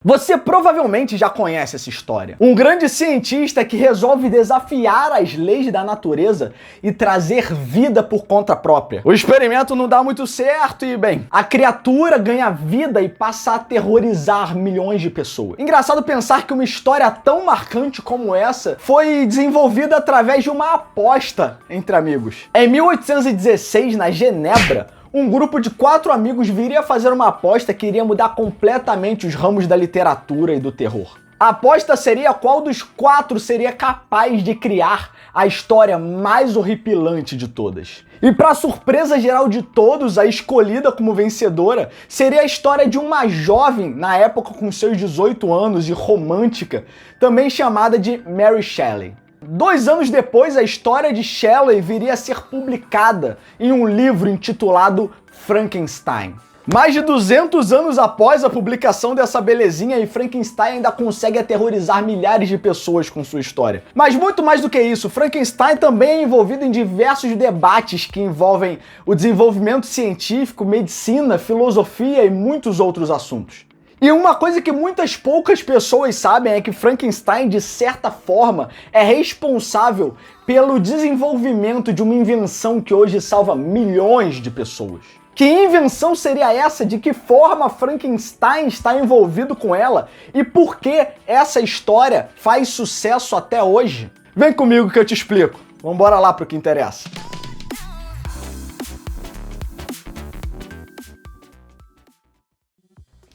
Você provavelmente já conhece essa história. Um grande cientista que resolve desafiar as leis da natureza e trazer vida por conta própria. O experimento não dá muito certo e, bem, a criatura ganha vida e passa a aterrorizar milhões de pessoas. Engraçado pensar que uma história tão marcante como essa foi desenvolvida através de uma aposta entre amigos. Em 1816, na Genebra, um grupo de 4 amigos viria fazer uma aposta que iria mudar completamente os ramos da literatura e do terror. A aposta seria qual dos 4 seria capaz de criar a história mais horripilante de todas. E para surpresa geral de todos, a escolhida como vencedora seria a história de uma jovem, na época com seus 18 anos e romântica, também chamada de Mary Shelley. 2 anos depois, a história de Shelley viria a ser publicada em um livro intitulado Frankenstein. Mais de 200 anos após a publicação dessa belezinha, e Frankenstein ainda consegue aterrorizar milhares de pessoas com sua história. Mas muito mais do que isso, Frankenstein também é envolvido em diversos debates que envolvem o desenvolvimento científico, medicina, filosofia e muitos outros assuntos. E uma coisa que muitas poucas pessoas sabem é que Frankenstein, de certa forma, é responsável pelo desenvolvimento de uma invenção que hoje salva milhões de pessoas. Que invenção seria essa? De que forma Frankenstein está envolvido com ela? E por que essa história faz sucesso até hoje? Vem comigo que eu te explico. Vambora lá pro que interessa.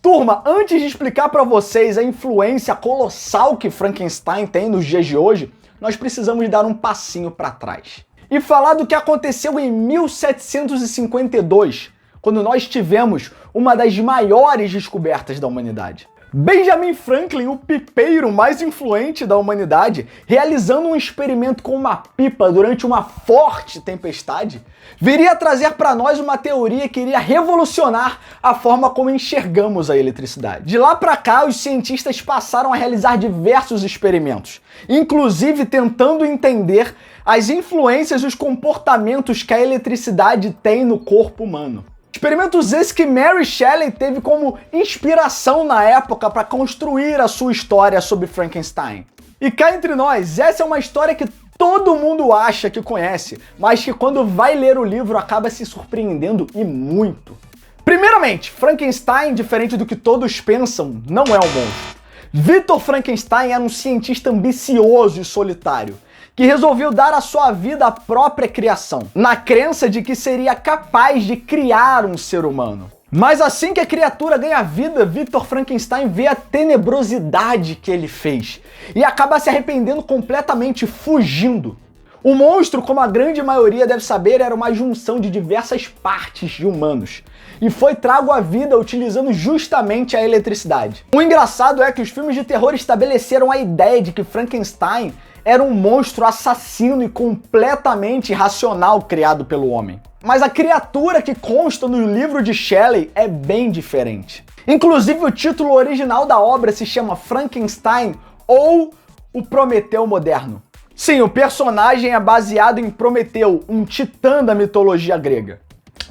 Turma, antes de explicar para vocês a influência colossal que Frankenstein tem nos dias de hoje, nós precisamos dar um passinho para trás e falar do que aconteceu em 1752, quando nós tivemos uma das maiores descobertas da humanidade. Benjamin Franklin, o pipeiro mais influente da humanidade, realizando um experimento com uma pipa durante uma forte tempestade, viria trazer para nós uma teoria que iria revolucionar a forma como enxergamos a eletricidade. De lá para cá, os cientistas passaram a realizar diversos experimentos, inclusive tentando entender as influências e os comportamentos que a eletricidade tem no corpo humano. Experimentos esses que Mary Shelley teve como inspiração na época para construir a sua história sobre Frankenstein. E cá entre nós, essa é uma história que todo mundo acha que conhece, mas que quando vai ler o livro acaba se surpreendendo e muito. Primeiramente, Frankenstein, diferente do que todos pensam, não é um monstro. Victor Frankenstein era um cientista ambicioso e solitário, que resolveu dar à sua vida a própria criação, na crença de que seria capaz de criar um ser humano. Mas assim que a criatura ganha vida, Victor Frankenstein vê a tenebrosidade que ele fez e acaba se arrependendo completamente, fugindo. O monstro, como a grande maioria deve saber, era uma junção de diversas partes de humanos e foi trago à vida utilizando justamente a eletricidade. O engraçado é que os filmes de terror estabeleceram a ideia de que Frankenstein era um monstro assassino e completamente irracional criado pelo homem. Mas a criatura que consta no livro de Shelley é bem diferente. Inclusive, o título original da obra se chama Frankenstein ou o Prometeu Moderno. Sim, o personagem é baseado em Prometeu, um titã da mitologia grega.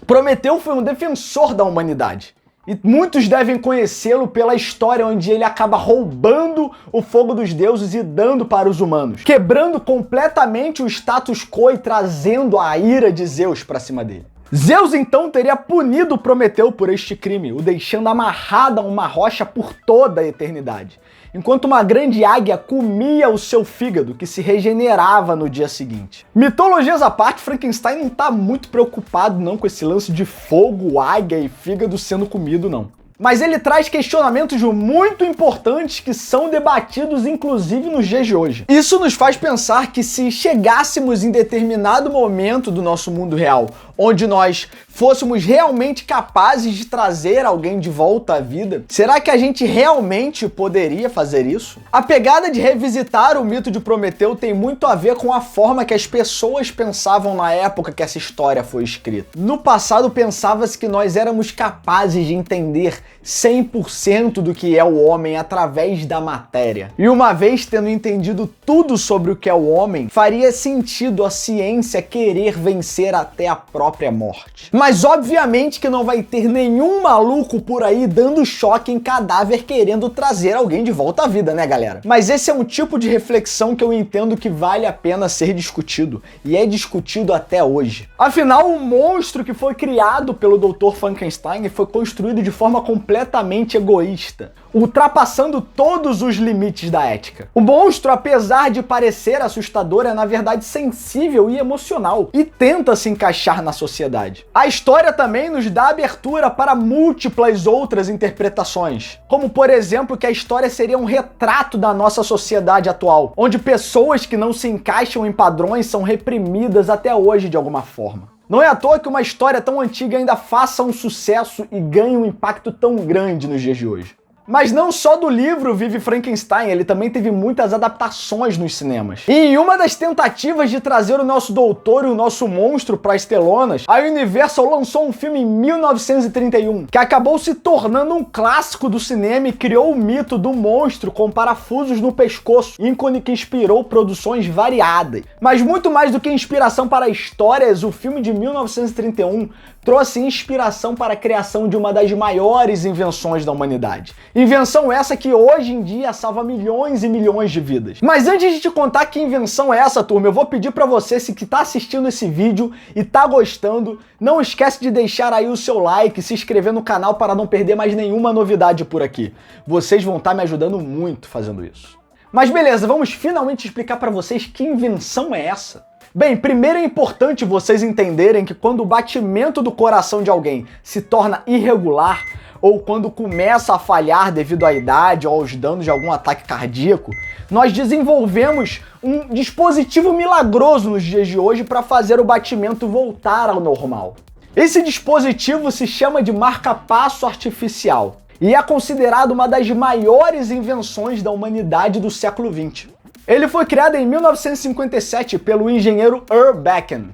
Prometeu foi um defensor da humanidade. E muitos devem conhecê-lo pela história onde ele acaba roubando o fogo dos deuses e dando para os humanos, quebrando completamente o status quo e trazendo a ira de Zeus para cima dele. Zeus então teria punido Prometeu por este crime, o deixando amarrado a uma rocha por toda a eternidade, enquanto uma grande águia comia o seu fígado, que se regenerava no dia seguinte. Mitologias à parte, Frankenstein não tá muito preocupado não com esse lance de fogo, águia e fígado sendo comido não. Mas ele traz questionamentos muito importantes que são debatidos inclusive nos dias de hoje. Isso nos faz pensar que se chegássemos em determinado momento do nosso mundo real, onde nós fôssemos realmente capazes de trazer alguém de volta à vida, será que a gente realmente poderia fazer isso? A pegada de revisitar o mito de Prometeu tem muito a ver com a forma que as pessoas pensavam na época que essa história foi escrita. No passado pensava-se que nós éramos capazes de entender 100% do que é o homem através da matéria. E uma vez tendo entendido tudo sobre o que é o homem, faria sentido a ciência querer vencer até a própria morte. Mas obviamente que não vai ter nenhum maluco por aí dando choque em cadáver querendo trazer alguém de volta à vida, né, galera? Mas esse é um tipo de reflexão que eu entendo que vale a pena ser discutido, e é discutido até hoje. Afinal, o monstro que foi criado pelo Dr. Frankenstein foi construído de forma completamente egoísta, ultrapassando todos os limites da ética. O monstro, apesar de parecer assustador, é na verdade sensível e emocional, e tenta se encaixar na sociedade. A história também nos dá abertura para múltiplas outras interpretações, como por exemplo que a história seria um retrato da nossa sociedade atual, onde pessoas que não se encaixam em padrões são reprimidas até hoje de alguma forma. Não é à toa que uma história tão antiga ainda faça um sucesso e ganhe um impacto tão grande nos dias de hoje. Mas não só do livro vive Frankenstein, ele também teve muitas adaptações nos cinemas. E em uma das tentativas de trazer o nosso doutor e o nosso monstro para as telonas, a Universal lançou um filme em 1931, que acabou se tornando um clássico do cinema e criou o mito do monstro com parafusos no pescoço, ícone que inspirou produções variadas. Mas muito mais do que inspiração para histórias, o filme de 1931 trouxe inspiração para a criação de uma das maiores invenções da humanidade. Invenção essa que hoje em dia salva milhões e milhões de vidas. Mas antes de te contar que invenção é essa, turma, eu vou pedir para você, se que tá assistindo esse vídeo e tá gostando, não esquece de deixar aí o seu like, se inscrever no canal para não perder mais nenhuma novidade por aqui. Vocês vão estar me ajudando muito fazendo isso. Mas beleza, vamos finalmente explicar para vocês que invenção é essa. Bem, primeiro é importante vocês entenderem que quando o batimento do coração de alguém se torna irregular, ou quando começa a falhar devido à idade ou aos danos de algum ataque cardíaco, nós desenvolvemos um dispositivo milagroso nos dias de hoje para fazer o batimento voltar ao normal. Esse dispositivo se chama de marca-passo artificial e é considerado uma das maiores invenções da humanidade do século XX. Ele foi criado em 1957 pelo engenheiro Earl Becken.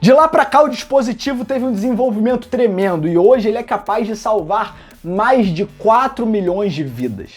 De lá para cá o dispositivo teve um desenvolvimento tremendo e hoje ele é capaz de salvar mais de 4 milhões de vidas.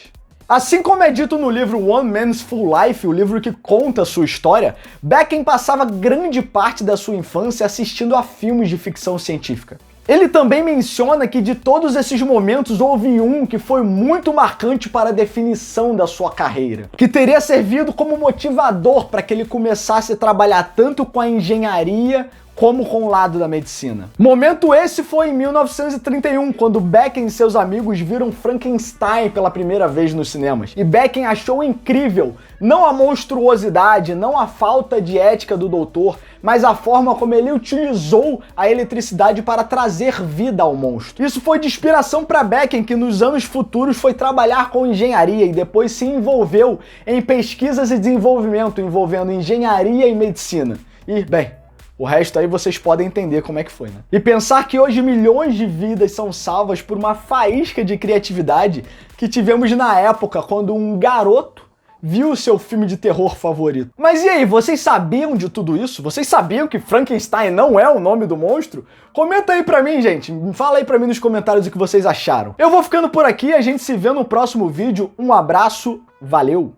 Assim como é dito no livro One Man's Full Life, o livro que conta a sua história, Becken passava grande parte da sua infância assistindo a filmes de ficção científica. Ele também menciona que de todos esses momentos houve um que foi muito marcante para a definição da sua carreira, que teria servido como motivador para que ele começasse a trabalhar tanto com a engenharia como com o lado da medicina. Momento esse foi em 1931, quando Becken e seus amigos viram Frankenstein pela primeira vez nos cinemas. E Becken achou incrível, não a monstruosidade, não a falta de ética do doutor, mas a forma como ele utilizou a eletricidade para trazer vida ao monstro. Isso foi de inspiração para Becken, que nos anos futuros foi trabalhar com engenharia e depois se envolveu em pesquisas e desenvolvimento envolvendo engenharia e medicina. E, bem, o resto aí vocês podem entender como é que foi, né? E pensar que hoje milhões de vidas são salvas por uma faísca de criatividade que tivemos na época quando um garoto viu o seu filme de terror favorito. Mas e aí, vocês sabiam de tudo isso? Vocês sabiam que Frankenstein não é o nome do monstro? Comenta aí pra mim, gente. Fala aí pra mim nos comentários o que vocês acharam. Eu vou ficando por aqui, a gente se vê no próximo vídeo. Um abraço, valeu!